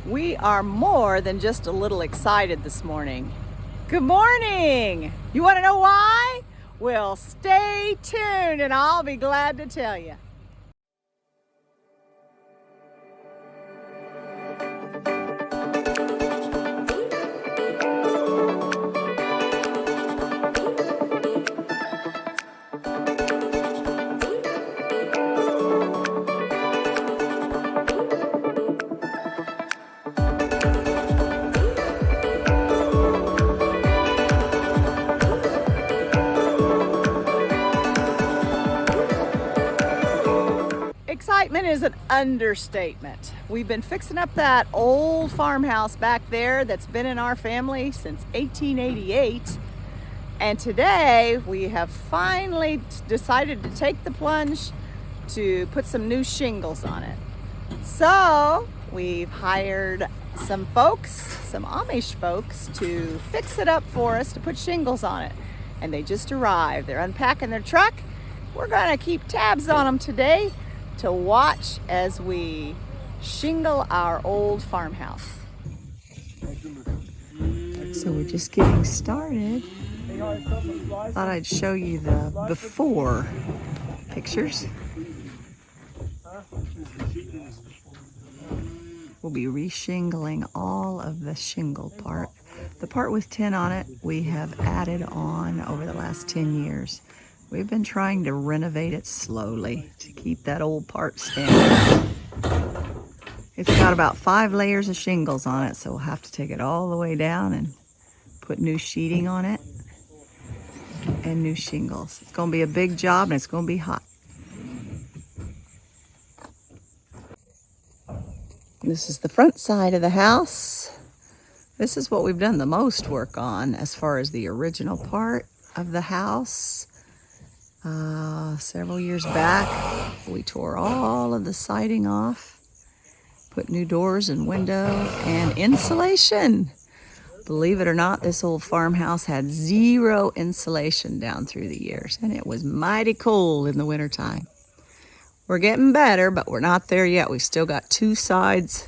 We are more than just a little excited this morning. Good morning! You want to know why? Well, stay tuned and I'll be glad to tell you. Excitement is an understatement. We've been fixing up that old farmhouse back there that's been in our family since 1888. And today we have finally decided to take the plunge to put some new shingles on it. So we've hired some folks, some Amish folks, to fix it up for us to put shingles on it. And they just arrived. They're unpacking their truck. We're gonna keep tabs on them today to watch as we shingle our old farmhouse. So we're just getting started. Thought I'd show you the before pictures. We'll be re-shingling all of the shingle part. The part with tin on it we have added on over the last 10 years. We've been trying to renovate it slowly to keep that old part standing. It's got about 5 layers of shingles on it, so we'll have to take it all the way down and put new sheeting on it and new shingles. It's going to be a big job and it's going to be hot. This is the front side of the house. This is what we've done the most work on as far as the original part of the house. Several years back, we tore all of the siding off, put new doors and window and insulation. Believe it or not, this old farmhouse had 0 insulation down through the years, and it was mighty cold in the wintertime. We're getting better, but we're not there yet. We've still got 2 sides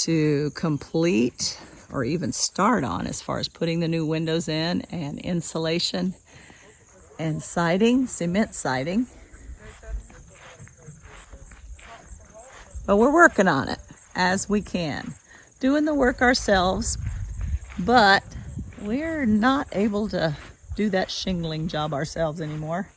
to complete or even start on as far as putting the new windows in and insulation and siding, cement siding. But we're working on it as we can. Doing the work ourselves, but we're not able to do that shingling job ourselves anymore.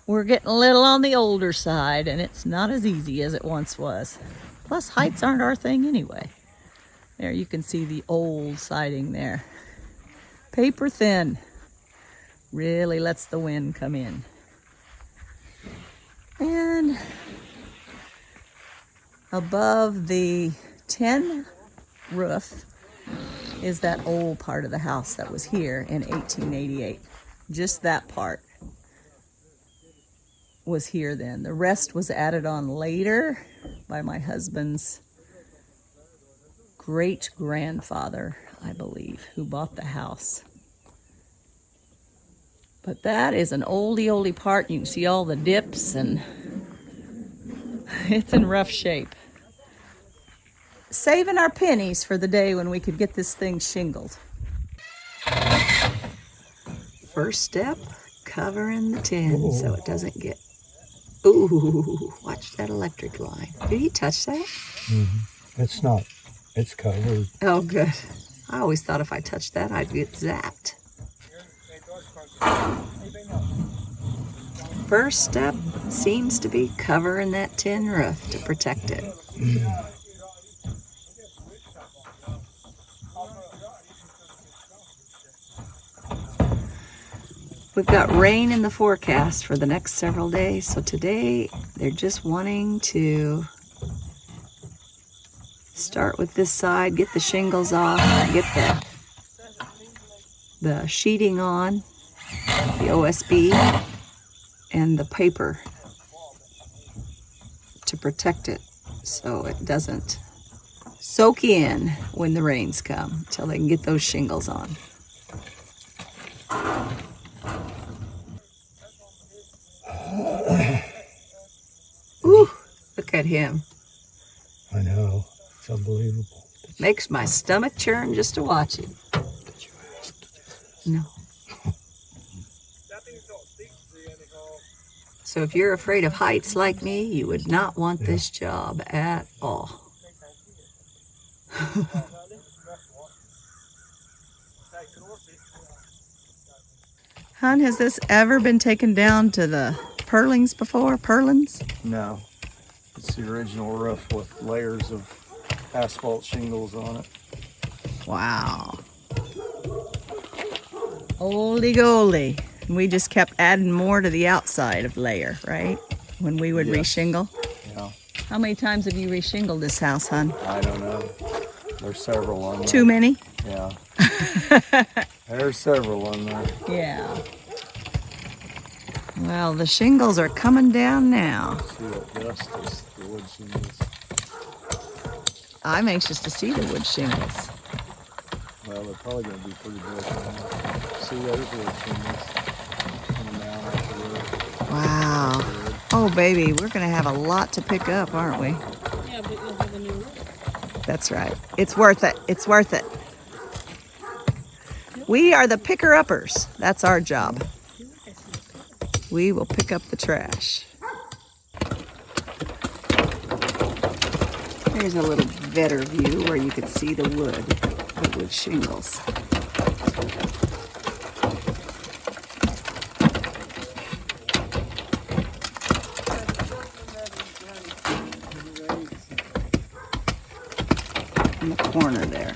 We're getting a little on the older side and it's not as easy as it once was. Plus heights aren't our thing anyway. There you can see the old siding there. Paper thin. Really lets the wind come in. And above the tin roof is that old part of the house that was here in 1888. Just that part was here then. The rest was added on later by my husband's great-grandfather, I believe, who bought the house. But that is an oldie part. You can see all the dips and it's in rough shape. Saving our pennies for the day when we could get this thing shingled. First step, covering the tin so it doesn't get... Ooh, watch that electric line. Did he touch that? Mm-hmm. It's not. It's covered. Oh, good. I always thought if I touched that, I'd get zapped. First step seems to be covering that tin roof to protect it. We've got rain in the forecast for the next several days, so today they're just wanting to start with this side, get the shingles off, get the sheeting on, the OSB, and the paper to protect it so it doesn't soak in when the rains come until they can get those shingles on. Ooh, look at him. I know. It's unbelievable. Makes my stomach churn just to watch it. Did you ask to do this? No. So if you're afraid of heights like me, you would not want this job at all. Hon, has this ever been taken down to the purlins before? Purlins? No. It's the original roof with layers of asphalt shingles on it. Wow. Holy goly. We just kept adding more to the outside of layer, right? When we would reshingle. Yeah. How many times have you reshingled this house, hon? I don't know. There's several on there. Too many? Yeah. There's several on there. Yeah. Well, the shingles are coming down now. See what dust is, the wood shingles. I'm anxious to see the wood shingles. Well, they're probably going to be pretty good. See, there's wood shingles coming down off the roof. Wow. Oh, baby, we're going to have a lot to pick up, aren't we? Yeah, but you'll have a new roof. That's right. It's worth it. It's worth it. We are the picker-uppers. That's our job. We will pick up the trash. Here's a little better view where you could see the wood shingles. In the corner there.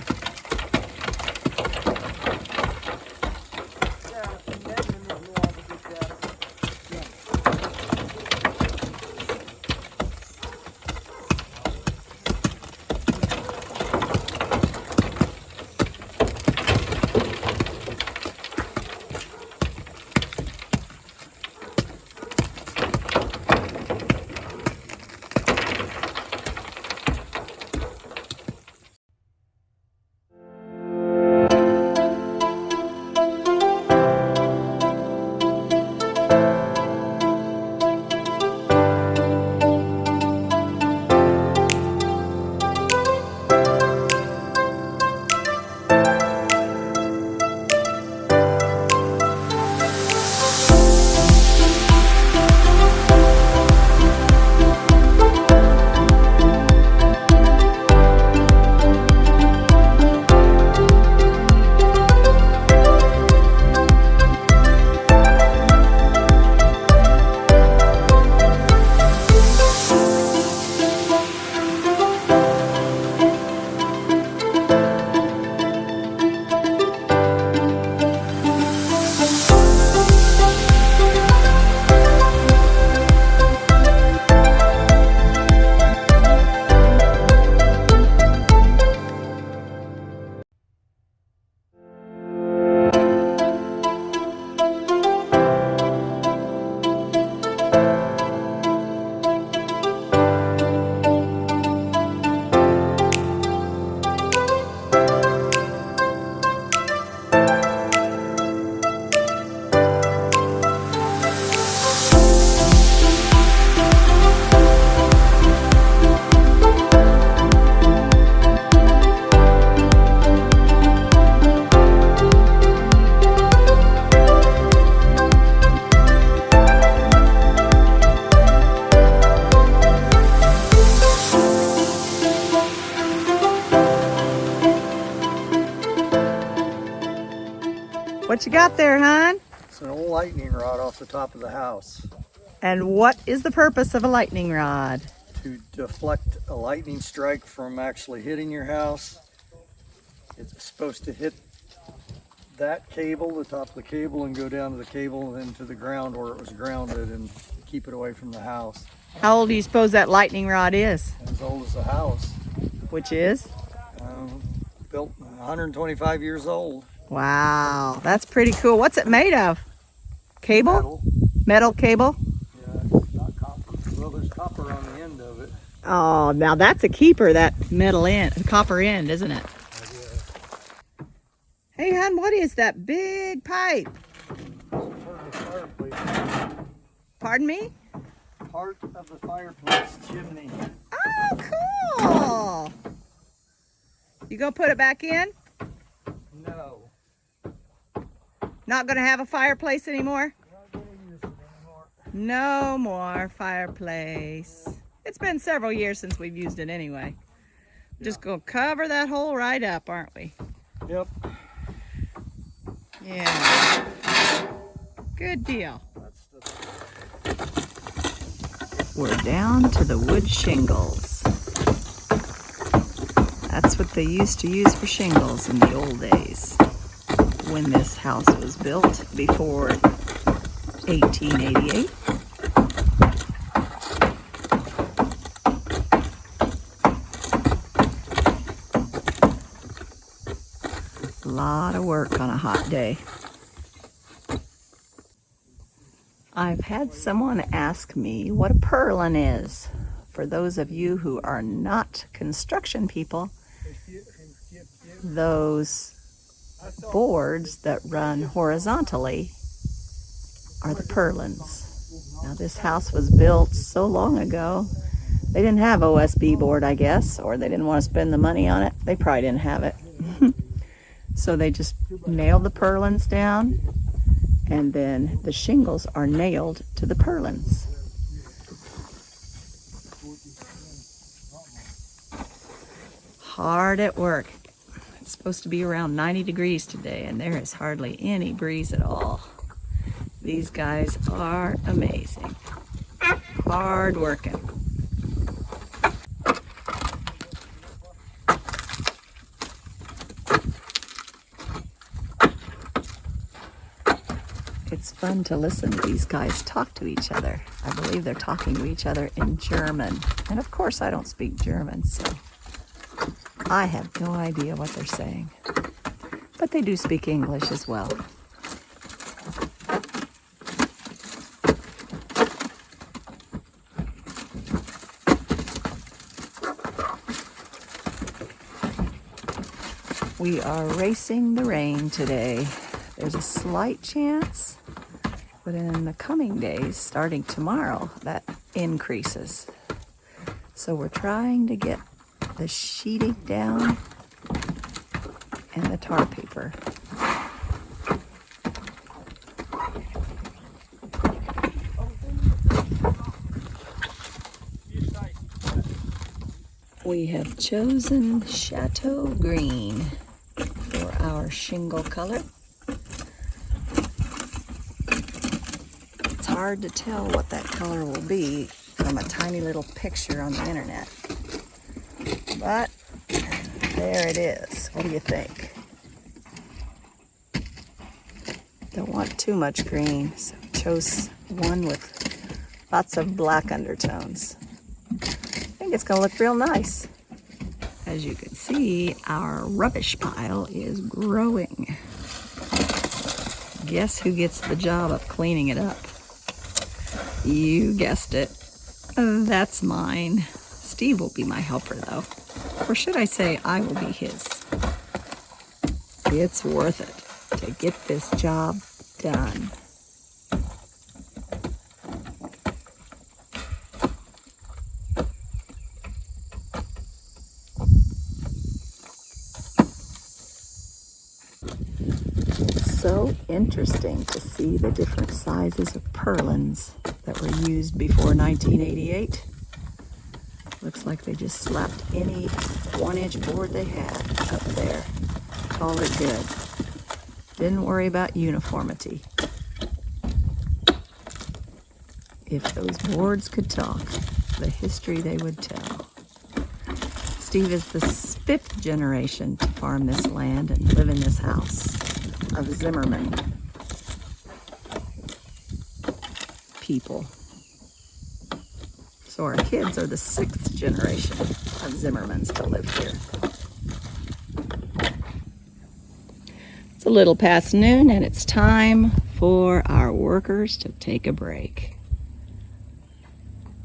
What you got there, hon? It's an old lightning rod off the top of the house And what is the purpose of a lightning rod? to deflect a lightning strike from actually hitting your house. It's supposed to hit that cable, the top of the cable, and go down to the cable and then to the ground where it was grounded and keep it away from the house. How old do you suppose that lightning rod is? As old as the house. Which is? Built 125 years old. Wow, that's pretty cool. What's it made of? Cable? Metal. Metal cable? Yeah, it's not copper. Well, there's copper on the end of it. Oh, now that's a keeper, that metal end, copper end, isn't it? Hey, hon, what is that big pipe? Part of the fireplace. Pardon me? Part of the fireplace chimney. Oh, cool. You gonna put it back in? No. Not gonna have a fireplace anymore? Not gonna use it anymore. No more fireplace. It's been several years since we've used it anyway. Just gonna cover that hole right up, aren't we? Yep. Yeah. Good deal. We're down to the wood shingles. That's what they used to use for shingles in the old days, when this house was built before 1888. A lot of work on a hot day. I've had someone ask me what a purlin is. For those of you who are not construction people, those boards that run horizontally are the purlins. Now, this house was built so long ago, they didn't have OSB board, I guess, or they didn't want to spend the money on it. They probably didn't have it. So they just nailed the purlins down, and then the shingles are nailed to the purlins. Hard at work. It's supposed to be around 90 degrees today, and there is hardly any breeze at all. These guys are amazing. Hard working. It's fun to listen to these guys talk to each other. I believe they're talking to each other in German. And of course I don't speak German, so I have no idea what they're saying. But they do speak English as well. We are racing the rain today. There's a slight chance, but in the coming days, starting tomorrow, that increases. So we're trying to get the sheeting down and the tar paper. We have chosen Chateau Green for our shingle color. It's hard to tell what that color will be from a tiny little picture on the internet. But there it is. What do you think? Don't want too much green, so chose one with lots of black undertones. I think it's gonna look real nice. As you can see, our rubbish pile is growing. Guess who gets the job of cleaning it up? You guessed it. That's mine. Steve will be my helper, though. Or should I say, I will be his. It's worth it to get this job done. So interesting to see the different sizes of purlins that were used before 1988. Looks like they just slapped any 1-inch board they had up there. Called it good. Didn't worry about uniformity. If those boards could talk, the history they would tell. Steve is the 5th generation to farm this land and live in this house of Zimmerman people. So our kids are the 6th generation of Zimmermans to live here. It's a little past noon and it's time for our workers to take a break.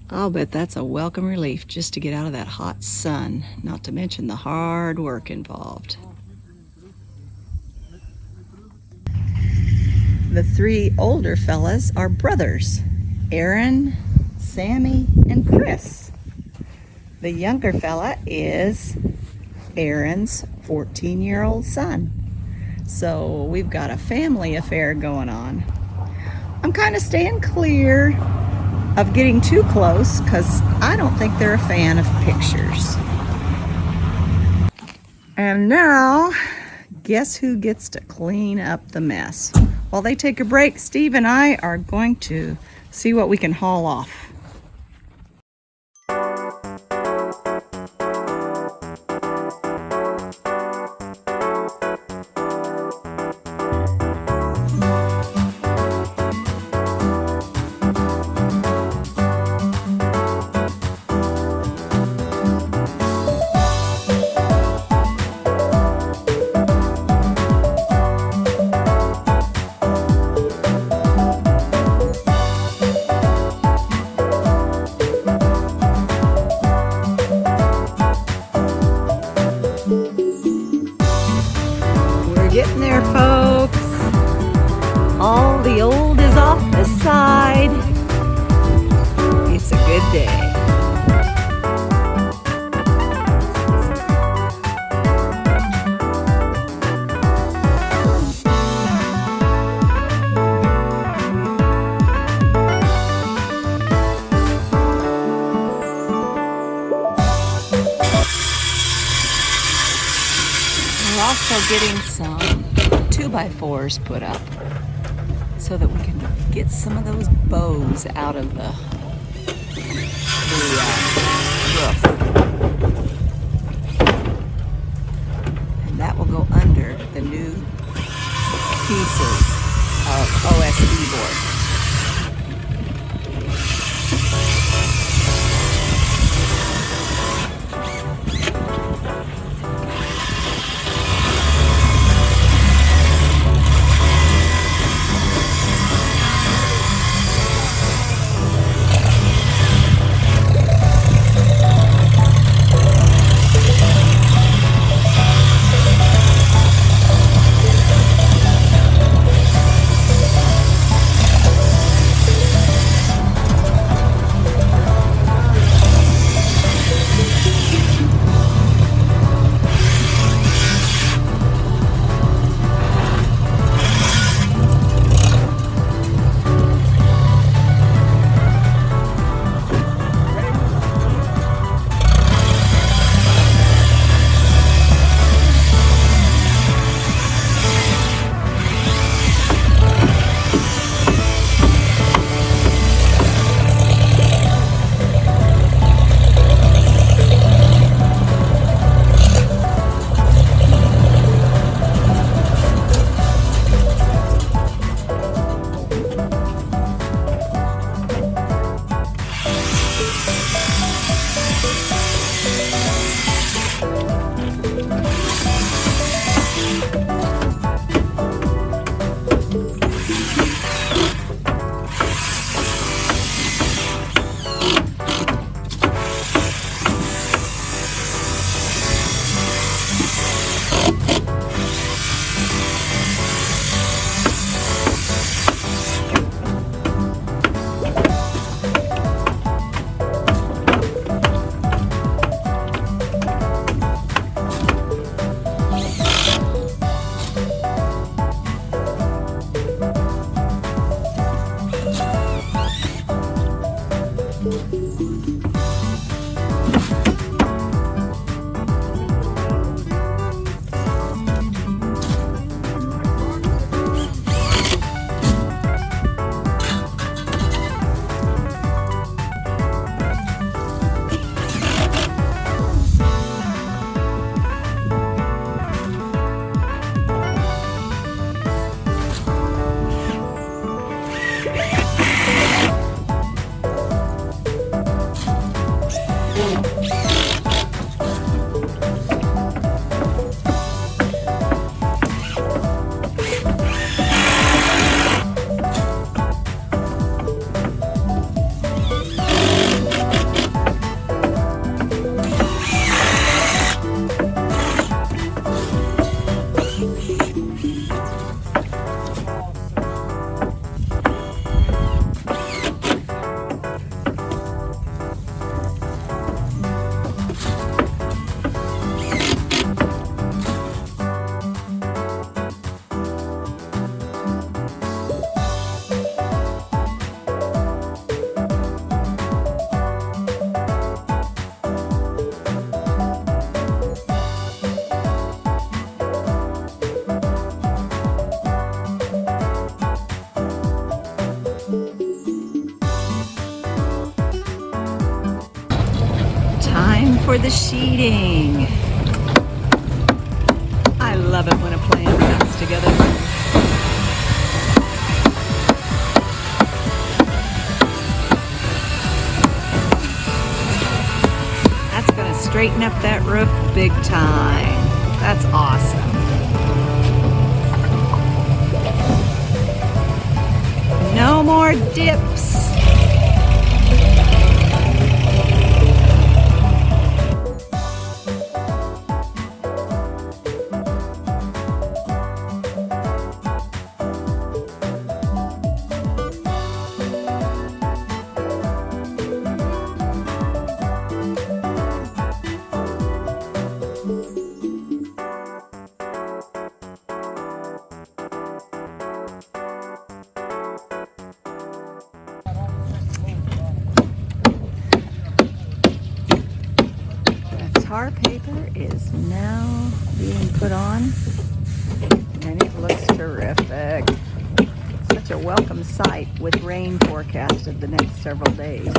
I'll bet that's a welcome relief just to get out of that hot sun, not to mention the hard work involved. The 3 older fellas are brothers, Aaron, Sammy, and Chris. The younger fella is Aaron's 14-year-old son. So we've got a family affair going on. I'm kind of staying clear of getting too close because I don't think they're a fan of pictures. And now, guess who gets to clean up the mess? While they take a break, Steve and I are going to see what we can haul off. Getting there, folks. All the old is off the side. It's a good day. We're also getting some 2x4s put up so that we can get some of those bows out of the roof. And that will go under the new pieces of OSB board. for the sheeting. I love it when a plan comes together. That's gonna straighten up that roof big time. That's awesome. No more dips. Tar paper is now being put on, and it looks terrific. Such a welcome sight with rain forecasted the next several days.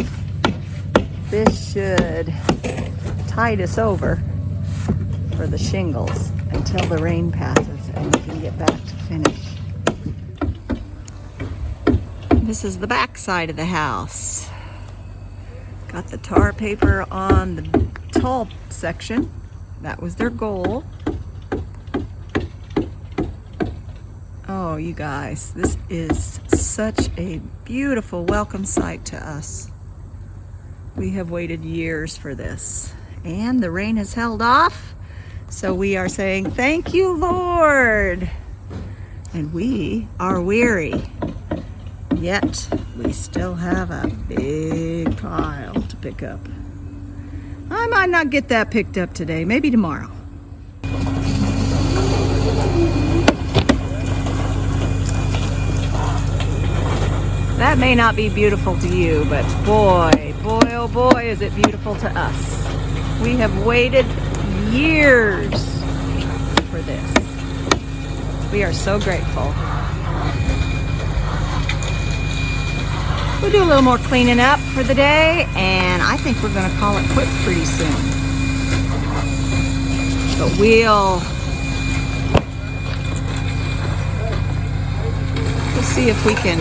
This should tide us over for the shingles until the rain passes and we can get back to finish. This is the back side of the house. Got the tar paper on the tall section. That was their goal. Oh, you guys, this is such a beautiful welcome sight to us. We have waited years for this, and the rain has held off, so we are saying thank you, Lord. And we are weary, yet we still have a big pile to pick up. I might not get that picked up today, maybe tomorrow. That may not be beautiful to you, but boy, oh boy, is it beautiful to us. We have waited years for this. We are so grateful. We'll do a little more cleaning up for the day, and I think we're going to call it quits pretty soon. But we'll see if we can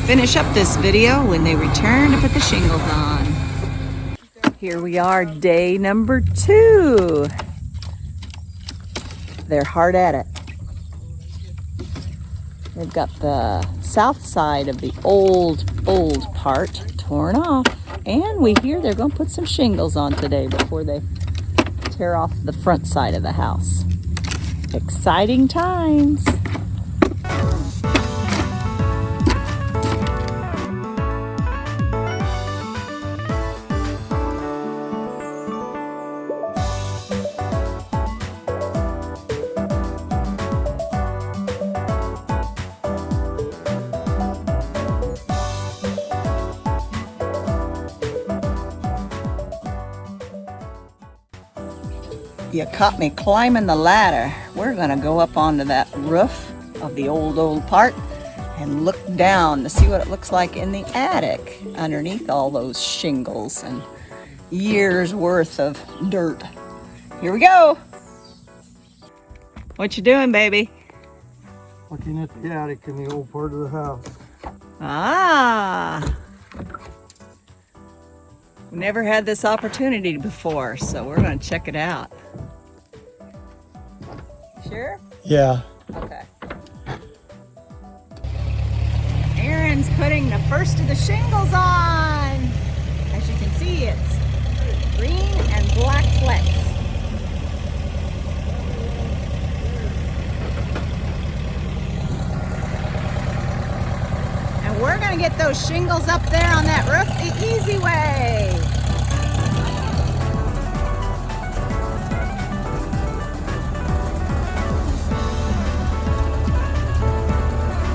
finish up this video when they return to put the shingles on. Here we are, day number 2. They're hard at it. They've got the south side of the old part torn off. And we hear they're going to put some shingles on today before they tear off the front side of the house. Exciting times. You caught me climbing the ladder. We're gonna go up onto that roof of the old part and look down to see what it looks like in the attic underneath all those shingles and years worth of dirt. Here we go. What you doing, baby? Looking at the attic in the old part of the house. Ah. We never had this opportunity before, so we're gonna check it out. Sure? Yeah. Okay. Aaron's putting the first of the shingles on. As you can see, it's green and black flecks. And we're gonna get those shingles up there on that roof the easy way.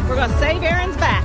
We're gonna save Aaron's back.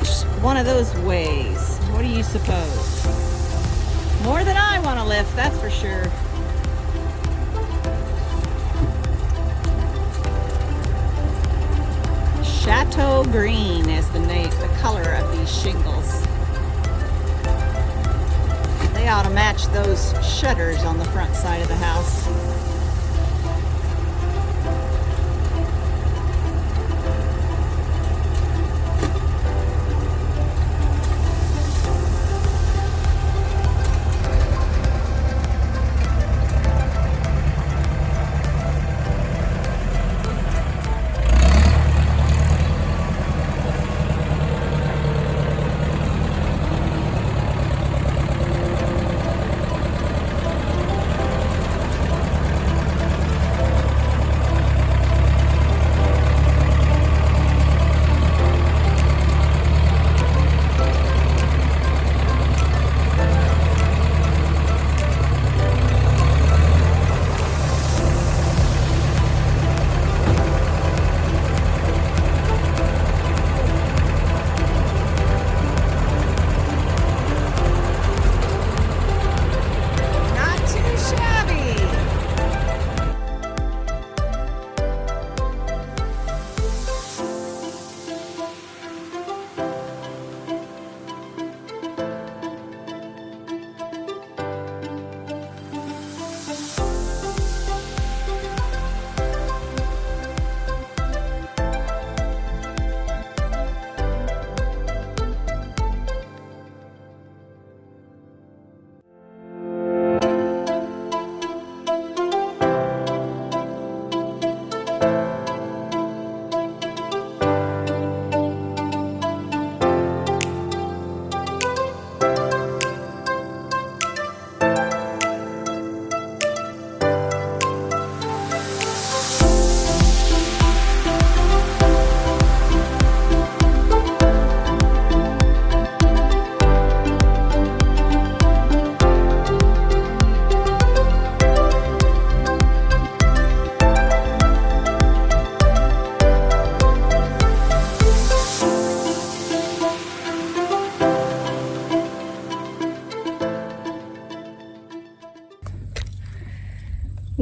much one of those weighs? What do you suppose? More than I want to lift, that's for sure. Chateau Green is the name, the color of these shingles. They ought to match those shutters on the front side of the house.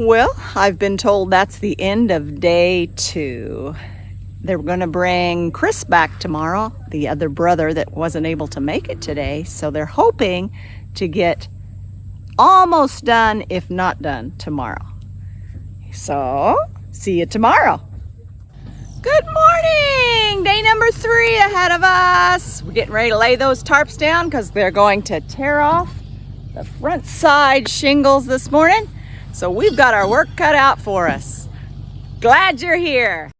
Well, I've been told that's the end of day 2. They're going to bring Chris back tomorrow, the other brother that wasn't able to make it today. So they're hoping to get almost done, if not done, tomorrow. So, see you tomorrow. Good morning! Day number 3 ahead of us. We're getting ready to lay those tarps down because they're going to tear off the front side shingles this morning. So we've got our work cut out for us. Glad you're here.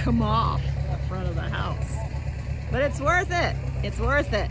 come off the front of the house. But it's worth it. It's worth it.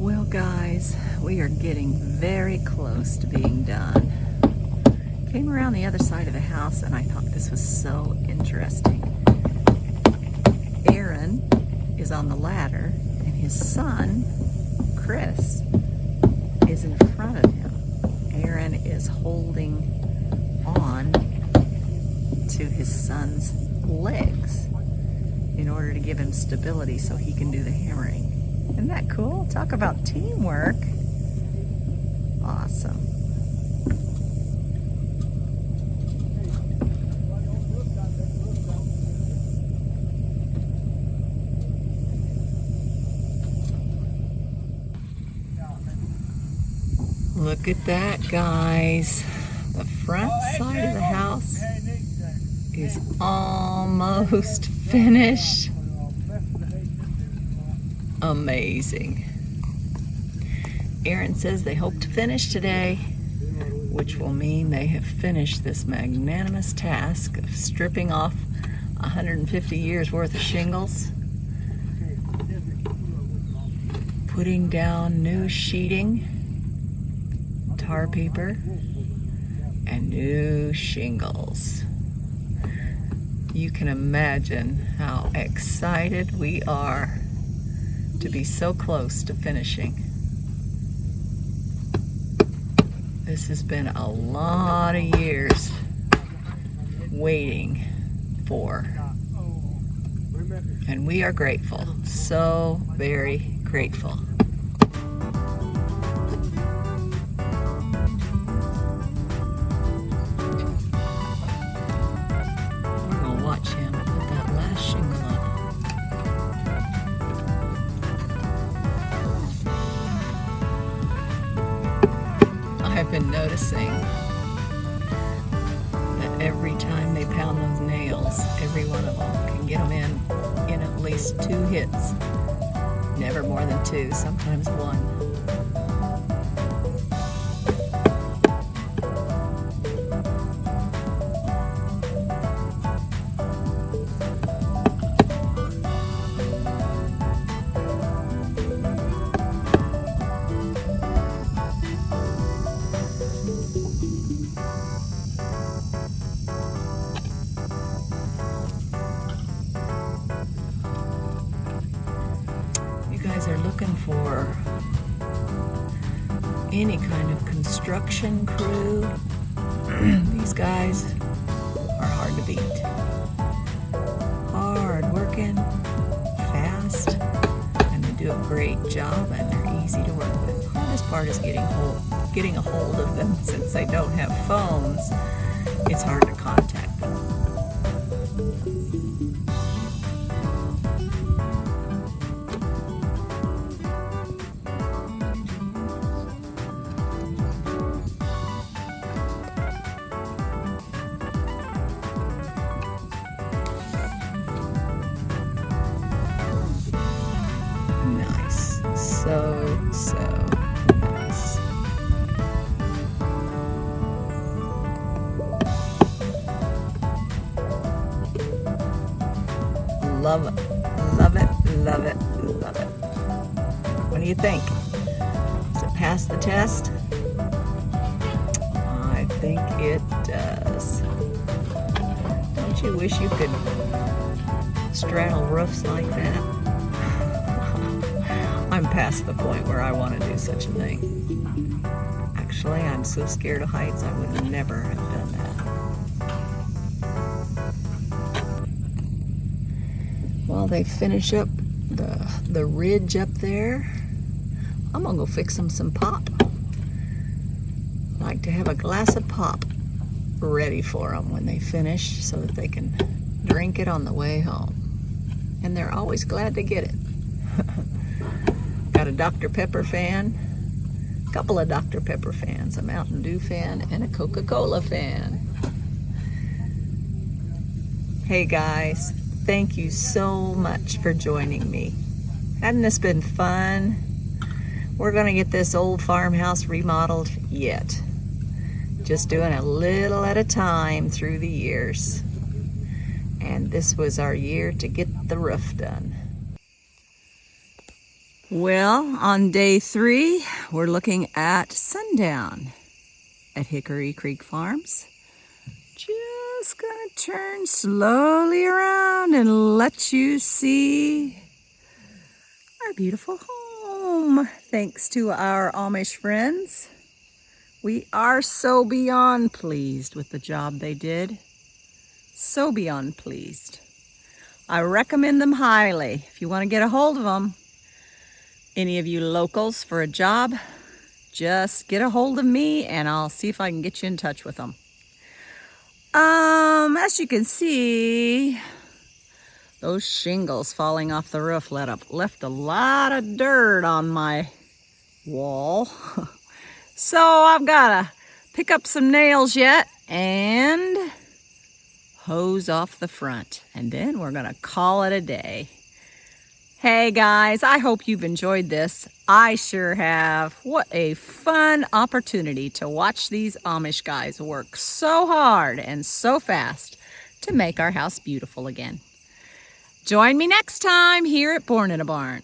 Well, guys, we are getting very close to being done. Came around the other side of the house and I thought this was so interesting. Aaron is on the ladder and his son, Chris, is in front of him. Aaron is holding on to his son's legs in order to give him stability so he can do the hammering. Isn't that cool? Talk about teamwork. Awesome. Look at that, guys. The front side of the house is almost finished. Amazing. Aaron says they hope to finish today, which will mean they have finished this magnanimous task of stripping off 150 years worth of shingles, putting down new sheeting, tar paper, and new shingles. You can imagine how excited we are to be so close to finishing. This has been a lot of years waiting for, and we are grateful, so very grateful. We're gonna watch him put that last shingle up. I've been noticing that every time they pound those nails, every one of them can get them in at least 2 hits. Never more than 2, sometimes 1. Are looking for any kind of construction crew, these guys are hard to beat. Hard working, fast, and they do a great job, and they're easy to work with. The hardest part is getting a hold of them. Since they don't have phones, it's hard to contact them. So nice. love it. Love it, love it, love it. What do you think? Does it pass the test? I think it does. Don't you wish you could straddle roofs like that? I'm past the point where I want to do such a thing. Actually, I'm so scared of heights, I would never have done that. While they finish up the ridge up there, I'm gonna go fix them some pop. I like to have a glass of pop ready for them when they finish so that they can drink it on the way home. And they're always glad to get it. Got a Dr. Pepper fan, a couple of Dr. Pepper fans, a Mountain Dew fan, and a Coca-Cola fan. Hey guys, thank you so much for joining me. Hasn't this been fun? We're gonna get this old farmhouse remodeled yet. Just doing a little at a time through the years. And this was our year to get the roof done. Well, on day 3, we're looking at sundown at Hickory Creek Farms. Just gonna turn slowly around and let you see our beautiful home. Thanks to our Amish friends. We are so beyond pleased with the job they did. So beyond pleased. I recommend them highly if you want to get a hold of them. Any of you locals for a job, just get a hold of me and I'll see if I can get you in touch with them. As you can see, those shingles falling off the roof left a lot of dirt on my wall. So I've got to pick up some nails yet and hose off the front. And then we're going to call it a day. Hey guys, I hope you've enjoyed this. I sure have. What a fun opportunity to watch these Amish guys work so hard and so fast to make our house beautiful again. Join me next time here at Born in a Barn.